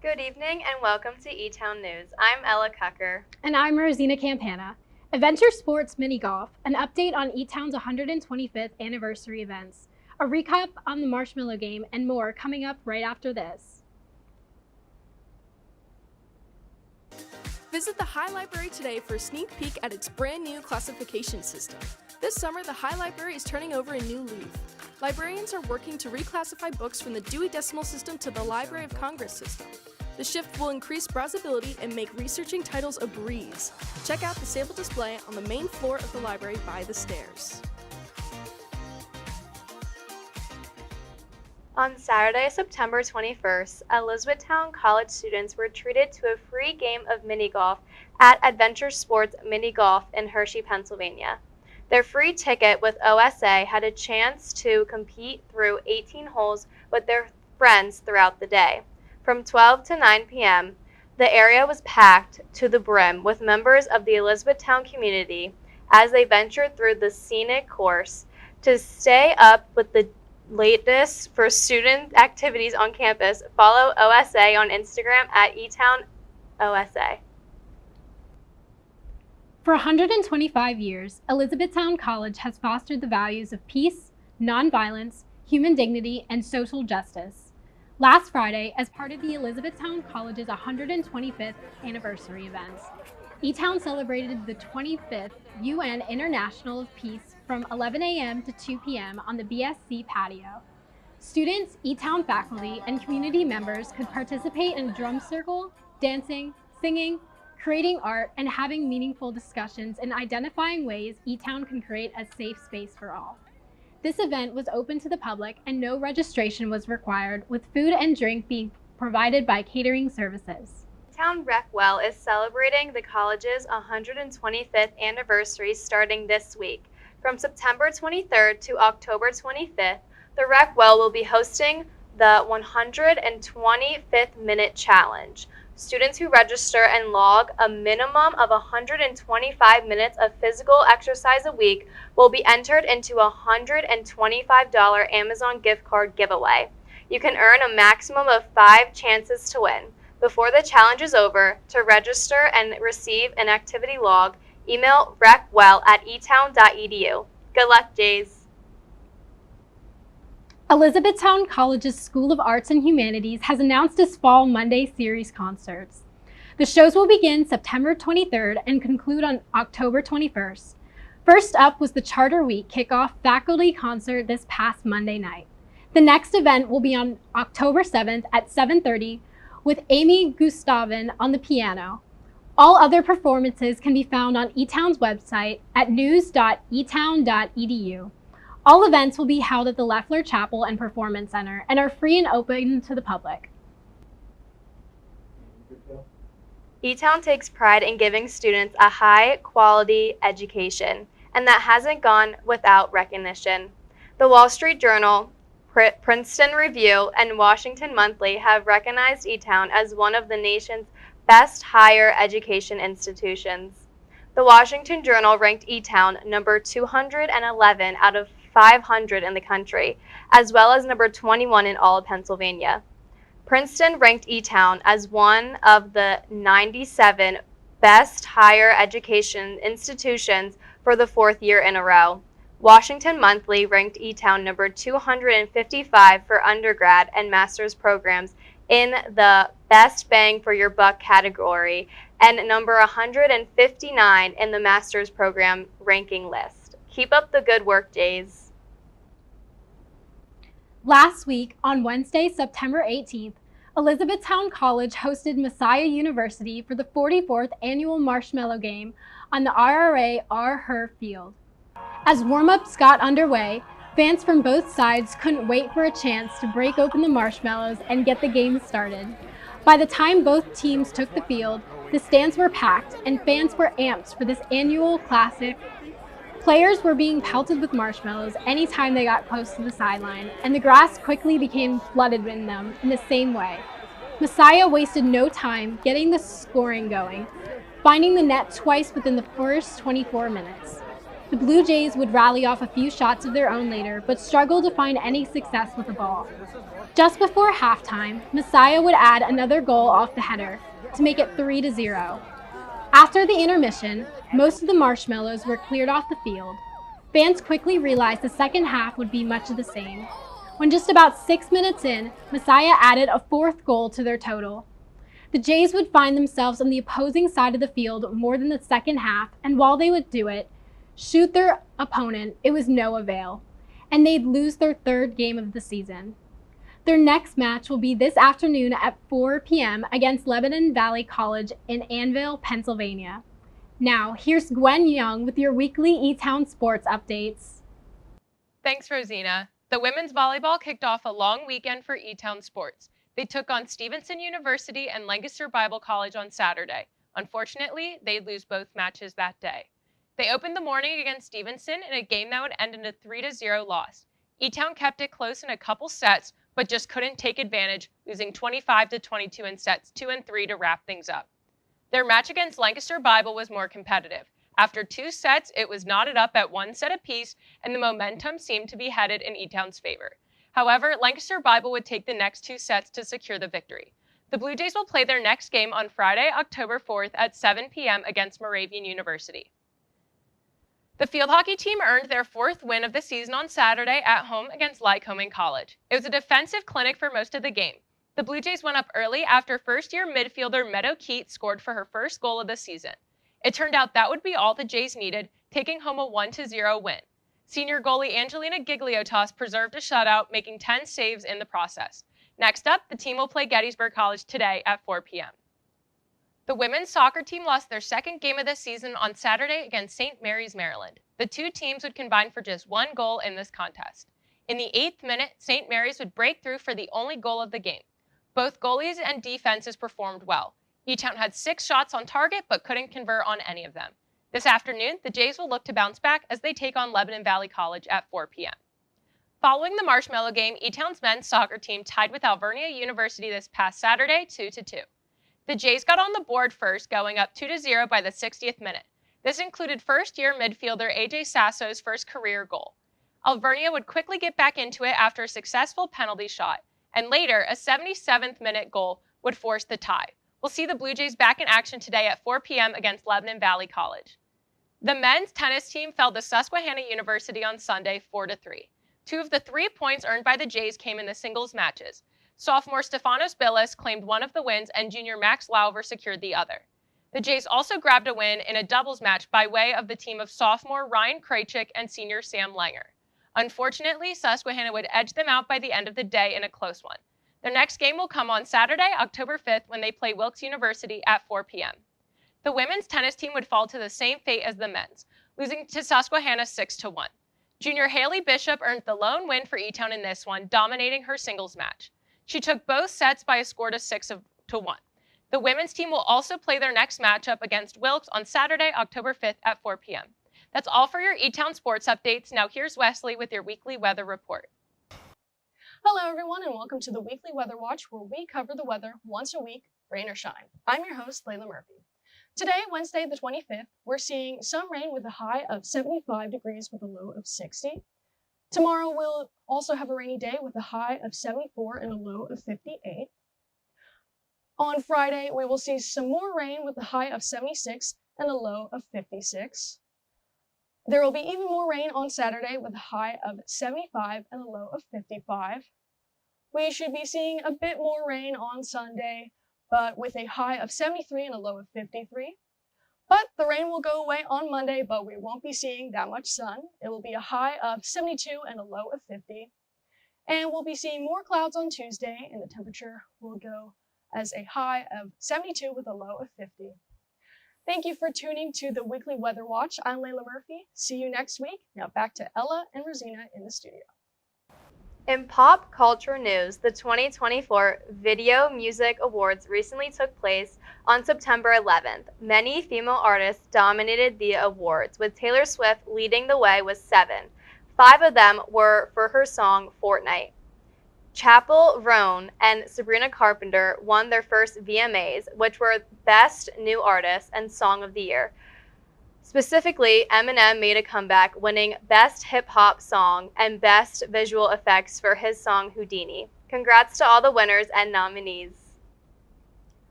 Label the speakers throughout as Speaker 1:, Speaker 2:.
Speaker 1: Good evening and welcome to Etown News. I'm Kocher.
Speaker 2: And I'm Rosena Campana. Adventure Sports Mini Golf, an update on Etown's 125th anniversary events, a recap on the Marshmallow Game, and more coming up right after this.
Speaker 3: Visit the High Library today for a sneak peek at its brand new classification system. This summer, the High Library is turning over a new leaf. Librarians are working to reclassify books from the Dewey Decimal System to the Library of Congress system. The shift will increase browsability and make researching titles a breeze. Check out the sample display on the main floor of the library by the stairs.
Speaker 1: On Saturday, September 21st, Elizabethtown College students were treated to a free game of mini golf at Adventure Sports Mini Golf in Hershey, Pennsylvania. Their free ticket with OSA had a chance to compete through 18 holes with their friends throughout the day. From 12 to 9 p.m., the area was packed to the brim with members of the Elizabethtown community as they ventured through the scenic course. To stay up with the latest for student activities on campus, follow OSA on Instagram at EtownOSA.
Speaker 2: For 125 years, Elizabethtown College has fostered the values of peace, nonviolence, human dignity, and social justice. Last Friday, as part of the Elizabethtown College's 125th anniversary events, Etown celebrated the 25th UN International of Peace from 11 a.m. to 2 p.m. on the BSC patio. Students, Etown faculty, and community members could participate in a drum circle, dancing, singing, creating art, and having meaningful discussions in identifying ways Etown can create a safe space for all. This event was open to the public and no registration was required, with food and drink being provided by catering services.
Speaker 1: Etown Rec Well is celebrating the college's 125th anniversary starting this week. From September 23rd to October 25th, the Rec Well will be hosting the 125th Minute Challenge. Students who register and log a minimum of 125 minutes of physical exercise a week will be entered into a $125 Amazon gift card giveaway. You can earn a maximum of 5 chances to win. Before the challenge is over, to register and receive an activity log, email recwell@etown.edu. Good luck, Jays.
Speaker 2: Elizabethtown College's School of Arts and Humanities has announced its Fall Monday series concerts. The shows will begin September 23rd and conclude on October 21st. First up was the Charter Week kickoff faculty concert this past Monday night. The next event will be on October 7th at 7:30 with Amy Gustavin on the piano. All other performances can be found on Etown's website at news.etown.edu. All events will be held at the Leffler Chapel and Performance Center and are free and open to the public.
Speaker 1: Etown takes pride in giving students a high-quality education, and that hasn't gone without recognition. The Wall Street Journal, Princeton Review, and Washington Monthly have recognized Etown as one of the nation's best higher education institutions. The Washington Journal ranked Etown number 211 out of 500 in the country, as well as number 21 in all of Pennsylvania. Princeton ranked Etown as one of the 97 best higher education institutions for the 4th year in a row. Washington Monthly ranked Etown number 255 for undergrad and master's programs in the Best Bang for Your Buck category and number 159 in the master's program ranking list. Keep up the good work, Jays.
Speaker 2: Last week, on Wednesday, September 18th, Elizabethtown College hosted Messiah University for the 44th annual Marshmallow Game on the RRA R-Her field. As warm-ups got underway, fans from both sides couldn't wait for a chance to break open the marshmallows and get the game started. By the time both teams took the field, the stands were packed and fans were amped for this annual classic. Players were being pelted with marshmallows anytime they got close to the sideline, and the grass quickly became flooded in them in the same way. Messiah wasted no time getting the scoring going, finding the net twice within the first 24 minutes. The Blue Jays would rally off a few shots of their own later, but struggled to find any success with the ball. Just before halftime, Messiah would add another goal off the header to make it 3-0. After the intermission, most of the marshmallows were cleared off the field. Fans quickly realized the second half would be much of the same. When just about 6 minutes in, Messiah added a fourth goal to their total. The Jays would find themselves on the opposing side of the field more than the second half, and while they would do it, shoot their opponent, it was no avail, and they'd lose their third game of the season. Their next match will be this afternoon at 4 p.m. against Lebanon Valley College in Annville, Pennsylvania. Now, here's Gwen Young with your weekly Etown sports updates.
Speaker 4: Thanks, Rosena. The women's volleyball kicked off a long weekend for Etown sports. They took on Stevenson University and Lancaster Bible College on Saturday. Unfortunately, they'd lose both matches that day. They opened the morning against Stevenson in a game that would end in a 3-0 loss. Etown kept it close in a couple sets, but just couldn't take advantage, losing 25-22 in sets 2 and 3 to wrap things up. Their match against Lancaster Bible was more competitive. After 2 sets, it was knotted up at 1 set apiece, and the momentum seemed to be headed in Etown's favor. However, Lancaster Bible would take the next 2 sets to secure the victory. The Blue Jays will play their next game on Friday, October 4th at 7 p.m. against Moravian University. The field hockey team earned their 4th win of the season on Saturday at home against Lycoming College. It was a defensive clinic for most of the game. The Blue Jays went up early after first-year midfielder Meadow Keat scored for her first goal of the season. It turned out that would be all the Jays needed, taking home a 1-0 win. Senior goalie Angelina Gigliotas preserved a shutout, making 10 saves in the process. Next up, the team will play Gettysburg College today at 4 p.m. The women's soccer team lost their second game of the season on Saturday against St. Mary's, Maryland. The two teams would combine for just 1 goal in this contest. In the 8th minute, St. Mary's would break through for the only goal of the game. Both goalies and defenses performed well. Etown had 6 shots on target but couldn't convert on any of them. This afternoon, the Jays will look to bounce back as they take on Lebanon Valley College at 4 p.m. Following the Marshmallow game, Etown's men's soccer team tied with Alvernia University this past Saturday 2-2. The Jays got on the board first, going up 2-0 by the 60th minute. This included first-year midfielder A.J. Sasso's first career goal. Alvernia would quickly get back into it after a successful penalty shot, and later, a 77th minute goal would force the tie. We'll see the Blue Jays back in action today at 4 p.m. against Lebanon Valley College. The men's tennis team fell to Susquehanna University on Sunday 4-3. 2 of the 3 points earned by the Jays came in the singles matches. Sophomore Stefanos Billis claimed one of the wins and junior Max Lauver secured the other. The Jays also grabbed a win in a doubles match by way of the team of sophomore Ryan Krajcik and senior Sam Langer. Unfortunately, Susquehanna would edge them out by the end of the day in a close one. Their next game will come on Saturday, October 5th, when they play Wilkes University at 4 p.m. The women's tennis team would fall to the same fate as the men's, losing to Susquehanna 6-1. Junior Haley Bishop earned the lone win for Etown in this one, dominating her singles match. She took both sets by a score of 6-1. The women's team will also play their next matchup against Wilkes on Saturday, October 5th at 4 p.m. That's all for your Etown sports updates. Now here's Wesley with your weekly weather report.
Speaker 3: Hello everyone and welcome to the Weekly Weather Watch, where we cover the weather once a week, rain or shine. I'm your host, Layla Murphy. Today, Wednesday the 25th, we're seeing some rain with a high of 75 degrees with a low of 60. Tomorrow we'll also have a rainy day with a high of 74 and a low of 58. On Friday, we will see some more rain with a high of 76 and a low of 56. There will be even more rain on Saturday with a high of 75 and a low of 55. We should be seeing a bit more rain on Sunday, but with a high of 73 and a low of 53. But the rain will go away on Monday, but we won't be seeing that much sun. It will be a high of 72 and a low of 50. And we'll be seeing more clouds on Tuesday, and the temperature will go as a high of 72 with a low of 50. Thank you for tuning to the Weekly Weather Watch. I'm Layla Murphy. See you next week. Now back to Ella and Rosena in the studio.
Speaker 1: In pop culture news, the 2024 Video Music Awards recently took place on September 11th. Many female artists dominated the awards, with Taylor Swift leading the way with 7. 5 of them were for her song Fortnite. Chappell Roan and Sabrina Carpenter won their first VMAs, which were Best New Artist and Song of the Year. Specifically, Eminem made a comeback, winning Best Hip Hop Song and Best Visual Effects for his song Houdini. Congrats to all the winners and nominees.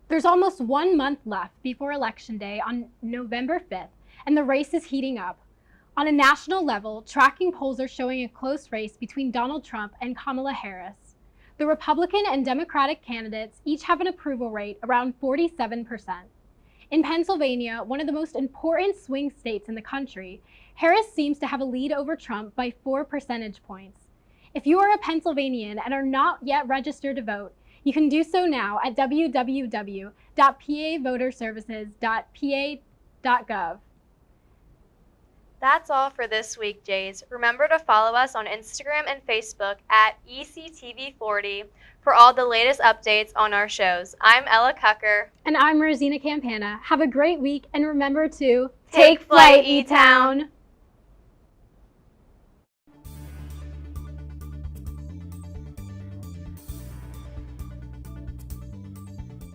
Speaker 2: There's almost 1 month left before Election Day on November 5th, and the race is heating up. On a national level, tracking polls are showing a close race between Donald Trump and Kamala Harris. The Republican and Democratic candidates each have an approval rate around 47%. In Pennsylvania, one of the most important swing states in the country, Harris seems to have a lead over Trump by 4 percentage points. If you are a Pennsylvanian and are not yet registered to vote, you can do so now at www.pavoterservices.pa.gov.
Speaker 1: That's all for this week, Jays. Remember to follow us on Instagram and Facebook at ECTV40 for all the latest updates on our shows. I'm Ella Kocher.
Speaker 2: And I'm Rosena Campana. Have a great week, and remember to
Speaker 1: Take flight, Etown!